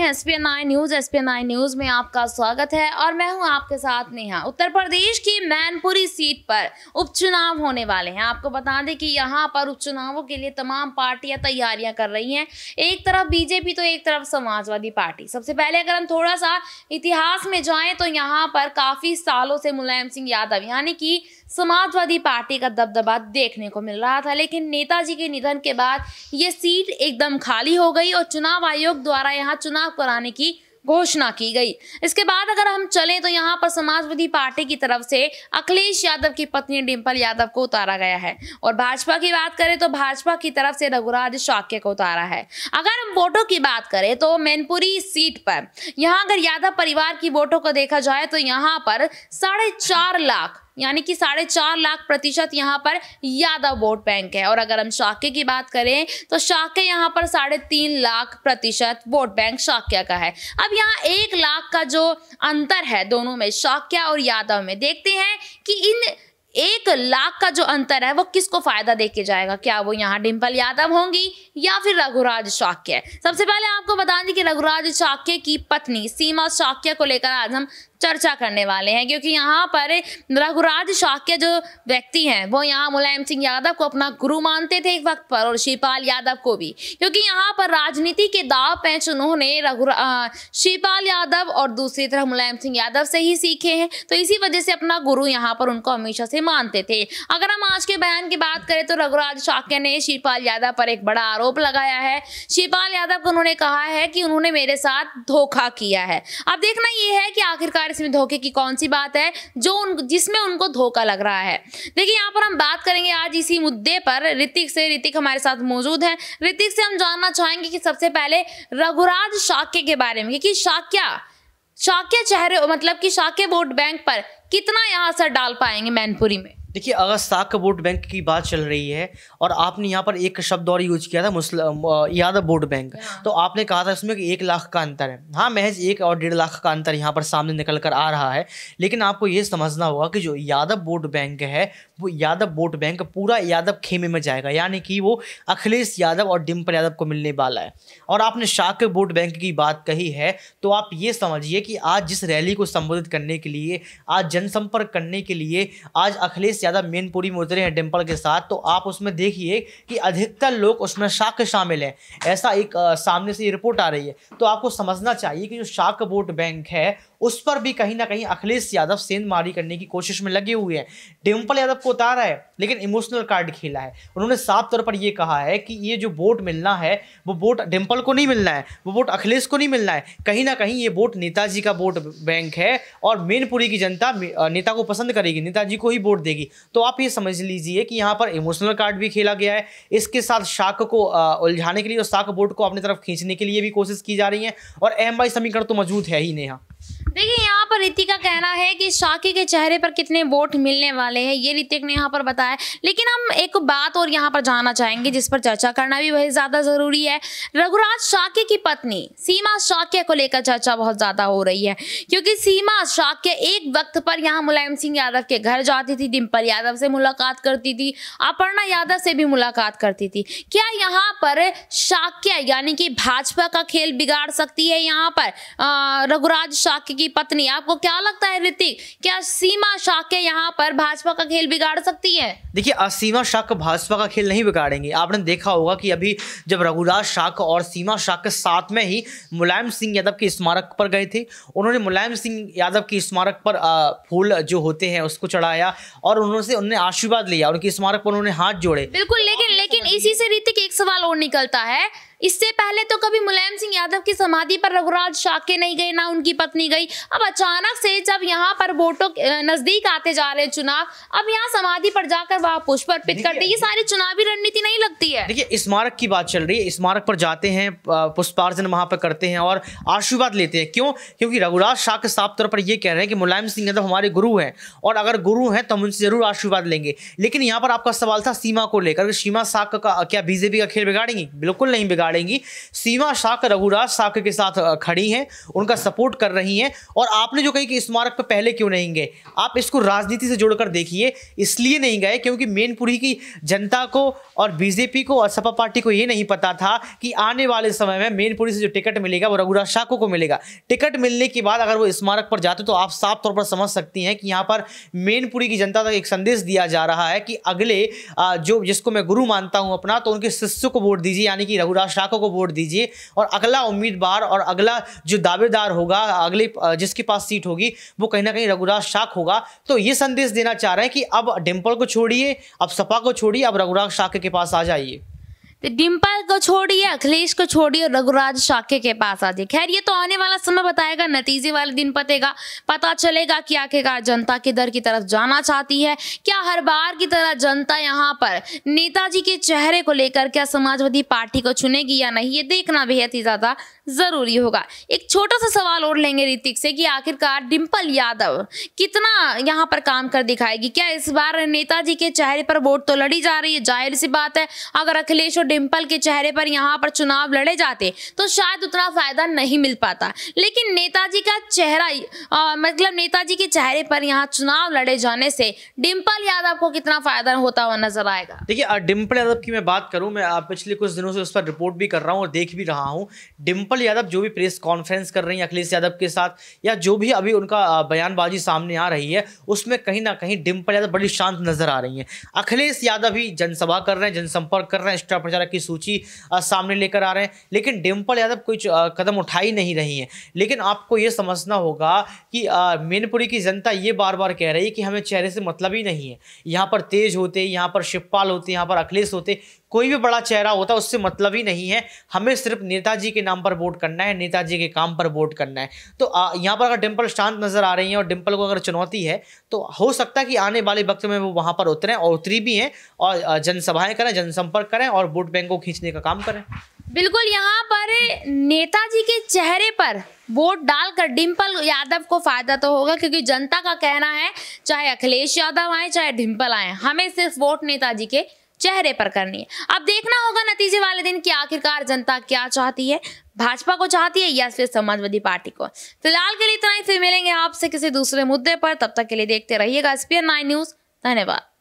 हैं SPN9 news. SPN9 news में आपका स्वागत है और मैं हूं आपके साथ नेहा। उत्तर प्रदेश की मैनपुरी सीट पर उपचुनाव होने वाले हैं। आपको बता दें कि यहां पर उपचुनावों के लिए तमाम पार्टियां तैयारियां कर रही हैं। एक तरफ बीजेपी तो एक तरफ समाजवादी पार्टी। सबसे पहले अगर हम थोड़ा सा इतिहास में जाएं तो यहाँ पर काफी सालों से मुलायम सिंह यादव यानी कि समाजवादी पार्टी का दबदबा देखने को मिल रहा था, लेकिन नेताजी के निधन के बाद ये सीट एकदम खाली हो गई और चुनाव आयोग द्वारा यहाँ चुनाव कराने की घोषणा की गई। इसके बाद अगर हम चलें तो यहाँ पर समाजवादी पार्टी की तरफ से अखिलेश यादव की पत्नी डिंपल यादव को उतारा गया है और भाजपा की बात करें तो भाजपा की तरफ से रघुराज शाक्य को उतारा है। अगर हम वोटों की बात करें तो मैनपुरी सीट पर यहाँ अगर यादव परिवार की वोटों को देखा जाए तो यहाँ पर 4.5 लाख यानी कि 4.5 लाख प्रतिशत यहाँ पर यादव वोट बैंक है और अगर हम शाक्य की बात करें तो शाक्य यहाँ पर 3.5 लाख प्रतिशत वोट बैंक शाक्य का है। अब यहाँ 1 लाख का जो अंतर है दोनों में, शाक्य और यादव में, देखते हैं कि इन 1 लाख का जो अंतर है वो किसको फायदा देके जाएगा। क्या वो यहाँ डिंपल यादव होंगी या फिर रघुराज शाक्य। सबसे पहले आपको बता दें कि रघुराज शाक्य की पत्नी सीमा शाक्य को लेकर आज हम चर्चा करने वाले हैं, क्योंकि यहाँ पर रघुराज शाक्य जो व्यक्ति हैं वो यहाँ मुलायम सिंह यादव को अपना गुरु मानते थे एक वक्त पर और शिवपाल यादव को भी, क्योंकि यहाँ पर राजनीति के दाव पेंच उन्होंने शिवपाल यादव और दूसरी तरफ मुलायम सिंह यादव से ही सीखे हैं, तो इसी वजह से अपना गुरु यहाँ पर उनको हमेशा से मानते थे। अगर हम आज के बयान की बात करें तो रघुराज शाक्य ने शिवपाल यादव पर एक बड़ा आरोप लगाया है। शिवपाल यादव को उन्होंने कहा है कि उन्होंने मेरे साथ धोखा किया है। अब देखना ये है कि आखिरकार इसमें धोखे की कौन सी बात है जिसमें उनको धोखा लग रहा है। देखिए यहाँ पर हम बात करेंगे आज इसी मुद्दे पर ऋतिक से। ऋतिक हमारे साथ मौजूद है। ऋतिक से हम जानना चाहेंगे कि सबसे पहले रघुराज शाक्य के बारे में कि शाक्य चेहरे मतलब कि शाक्य वोट बैंक पर कितना यहाँ असर डाल पाएंगे मैनपुरी में। देखिए, अगर शाक्य वोट बैंक की बात चल रही है और आपने यहाँ पर एक शब्द और यूज किया था यादव वोट बैंक, तो आपने कहा था इसमें कि 1 लाख का अंतर है। हाँ, महज 1 और 1.5 लाख का अंतर यहाँ पर सामने निकल कर आ रहा है, लेकिन आपको ये समझना होगा कि जो यादव वोट बैंक है वो यादव वोट बैंक पूरा यादव खेमे में जाएगा, यानी कि वो अखिलेश यादव और डिंपल यादव को मिलने वाला है। और आपने शाक्य वोट बैंक की बात कही है तो आप ये समझिए कि आज जिस रैली को संबोधित करने के लिए, आज जनसंपर्क करने के लिए आज अखिलेश यादव मैनपुरी में उतरे हैं डिंपल के साथ, तो आप उसमें देखिए कि अधिकतर लोग उसमें शाक्य शामिल हैं। ऐसा एक सामने से रिपोर्ट आ रही है, तो आपको समझना चाहिए कि जो शाक्य वोट बैंक है उस पर भी कहीं ना कहीं अखिलेश यादव सेंधमारी करने की कोशिश में लगे हुए हैं। डिंपल यादव को उतारा है लेकिन इमोशनल कार्ड खेला है। उन्होंने साफ तौर पर यह कहा है कि ये जो वोट मिलना है वो वोट डिंपल को नहीं मिलना है, वो वोट अखिलेश को नहीं मिलना है। कहीं ना कहीं ये वोट नेताजी का वोट बैंक है और मैनपुरी की जनता नेता को पसंद करेगी, नेताजी को ही वोट देगी। तो आप ये समझ लीजिए कि यहाँ पर इमोशनल कार्ड भी खेला गया है। इसके साथ शाक्य को उलझाने के लिए और शाक्य वोट को अपनी तरफ खींचने के लिए भी कोशिश की जा रही है और अहम भाई समीकरण तो मौजूद है ही नेहा। देखिए यहाँ पर ऋतिक का कहना है कि शाक्य के चेहरे पर कितने वोट मिलने वाले हैं, ये ऋतिक ने यहाँ पर बताया। लेकिन हम एक बात और यहाँ पर जानना चाहेंगे जिस पर चर्चा करना भी वही ज्यादा जरूरी है। रघुराज शाक्य की पत्नी सीमा शाक्य को लेकर चर्चा बहुत ज्यादा हो रही है, क्योंकि सीमा शाक्य एक वक्त पर यहाँ मुलायम सिंह यादव के घर जाती थी, डिंपल यादव से मुलाकात करती थी, अपर्णा यादव से भी मुलाकात करती थी। क्या यहाँ पर शाक्य यानी कि भाजपा का खेल बिगाड़ सकती है यहाँ पर रघुराज शाक्य की पत्नी? आपको क्या लगता है ऋतिक, क्या सीमा शाक्य यहाँ पर भाजपा का खेल बिगाड़ सकती है? देखिए, सीमा शाक्य भाजपा का खेल नहीं बिगाड़ेंगे। आपने देखा होगा कि अभी जब रघुराज शाक्य और सीमा शाक्य साथ में ही मुलायम सिंह यादव के स्मारक पर गए थे, उन्होंने मुलायम सिंह यादव के स्मारक पर फूल जो होते हैं उसको चढ़ाया और उन्होंने आशीर्वाद लिया, उनके स्मारक पर उन्होंने हाथ जोड़े। बिल्कुल, लेकिन इसी से ऋतिक एक सवाल और निकलता है, इससे पहले तो कभी मुलायम सिंह यादव की समाधि पर रघुराज शाक्य नहीं गए, ना उनकी पत्नी गई। अब अचानक से जब यहाँ पर वोटों नजदीक आते जा रहे हैं चुनाव, अब यहाँ समाधि पर जाकर वह पुष्प अर्पित करते, ये सारी चुनावी रणनीति नहीं लगती है? देखिए, स्मारक की बात चल रही है, स्मारक पर जाते हैं, पुष्पार्चन वहां पर करते हैं और आशीर्वाद लेते हैं। क्यों? क्योंकि रघुराज शाक्य साफ तौर पर यह कह रहे हैं कि मुलायम सिंह यादव हमारे गुरु हैं और अगर गुरु हैं तो हम उनसे जरूर आशीर्वाद लेंगे। लेकिन यहाँ पर आपका सवाल था सीमा को लेकर, सीमा शाक्य का क्या बीजेपी का खेल बिगाड़ेंगी? बिल्कुल नहीं बिगाड़ेंगी। बिगाड़ेंगी। सीमा शाक रघुराज शाक के साथ खड़ी हैं, उनका सपोर्ट कर रही हैं। और आपने जो कही कि स्मारक पर पहले क्यों नहीं गए, आप इसको राजनीति से जोड़कर देखिए। इसलिए नहीं गए क्योंकि मैनपुरी की जनता को और बीजेपी को और सपा पार्टी को ये नहीं पता था कि आने वाले समय में मैनपुरी से जो टिकट मिलेगा वो रघुराज शाकों को मिलेगा। टिकट मिलने के बाद अगर वो स्मारक पर जाते तो आप साफ तौर पर समझ सकती हैं कि यहाँ पर मैनपुरी की जनता तक एक संदेश दिया जा रहा है कि अगले जो जिसको मैं गुरु मानता हूं अपना, तो उनके शिष्यों को वोट दीजिए, यानी कि रघुराज शाकों को वोट दीजिए। और अगला उम्मीदवार और अगला जो दावेदार होगा, अगले जिसके पास सीट होगी, वो कहीं ना कहीं रघुराज शाक होगा। तो ये संदेश देना चाह रहे हैं कि अब डिम्पल को छोड़िए, अब सपा को छोड़िए, अब रघुराज शाक के पास आ जाइए। तो डिम्पल को छोड़िए, अखिलेश को छोड़िए और रघुराज शाक्य के पास आ जाए। खैर ये तो आने वाला समय बताएगा, नतीजे वाले दिन पता चलेगा कि आखिरकार जनता किधर की तरफ जाना चाहती है। क्या हर बार की तरह जनता यहाँ पर नेताजी के चेहरे को लेकर क्या समाजवादी पार्टी को चुनेगी या नहीं, ये देखना बेहद ही ज्यादा जरूरी होगा। एक छोटा सा सवाल और लेंगे ऋतिक से कि आखिरकार डिम्पल यादव कितना यहाँ पर काम कर दिखाएगी। क्या इस बार नेताजी के चेहरे पर वोट तो लड़ी जा रही है, जाहिर सी बात है अगर अखिलेश और डिम्पल के चेहरे पर यहाँ पर चुनाव लड़े जाते तो शायद उतना फायदा नहीं मिल पाता, लेकिन नेताजी का चेहरा मतलब नेताजी के चेहरे पर यहाँ चुनाव लड़े जाने से डिम्पल यादव को कितना फायदा होता हुआ नजर आएगा। देखिए डिम्पल यादव की मैं बात करूं, मैं पिछले कुछ दिनों से उस पर रिपोर्ट भी कर रहा हूं और देख भी रहा हूं। डिम्पल यादव जो भी प्रेस कॉन्फ्रेंस कर रही हैं अखिलेश यादव के साथ, या जो भी अभी उनका बयानबाजी सामने आ रही है, उसमें कहीं ना कहीं डिम्पल यादव बड़ी शांत नजर आ रही हैं। अखिलेश यादव भी जनसभा कर रहे हैं, जनसंपर्क कर रहे हैं, स्टार प्रचारक की सूची सामने लेकर आ रहे हैं, लेकिन डिम्पल यादव कोई कदम उठा ही नहीं रही हैं। लेकिन आपको ये समझना होगा कि मैनपुरी की जनता ये बार बार कह रही है कि हमें चेहरे से मतलब ही नहीं है। यहाँ पर तेज होते, यहाँ पर शिवपाल होते, यहाँ पर अखिलेश होते, कोई भी बड़ा चेहरा होता है, उससे मतलब ही नहीं है। हमें सिर्फ नेताजी के नाम पर वोट करना है, नेताजी के काम पर वोट करना है। तो यहाँ पर अगर डिम्पल शांत नजर आ रही है और डिम्पल को अगर चुनौती है तो हो सकता है कि आने वाले वक्त में वो वहां पर उतरें और उतरी भी हैं और जनसभाएं करें, जनसंपर्क करें और वोट बैंक को खींचने का काम करें। बिल्कुल, यहाँ पर नेताजी के चेहरे पर वोट डालकर डिम्पल यादव को फायदा तो होगा, क्योंकि जनता का कहना है चाहे अखिलेश यादव आए चाहे डिम्पल आए, हमें सिर्फ वोट नेताजी के चेहरे पर करनी है। अब देखना होगा नतीजे वाले दिन कि आखिरकार जनता क्या चाहती है, भाजपा को चाहती है या फिर समाजवादी पार्टी को। फिलहाल के लिए इतना ही, फिर मिलेंगे आपसे किसी दूसरे मुद्दे पर। तब तक के लिए देखते रहिएगा SPN9 न्यूज। धन्यवाद।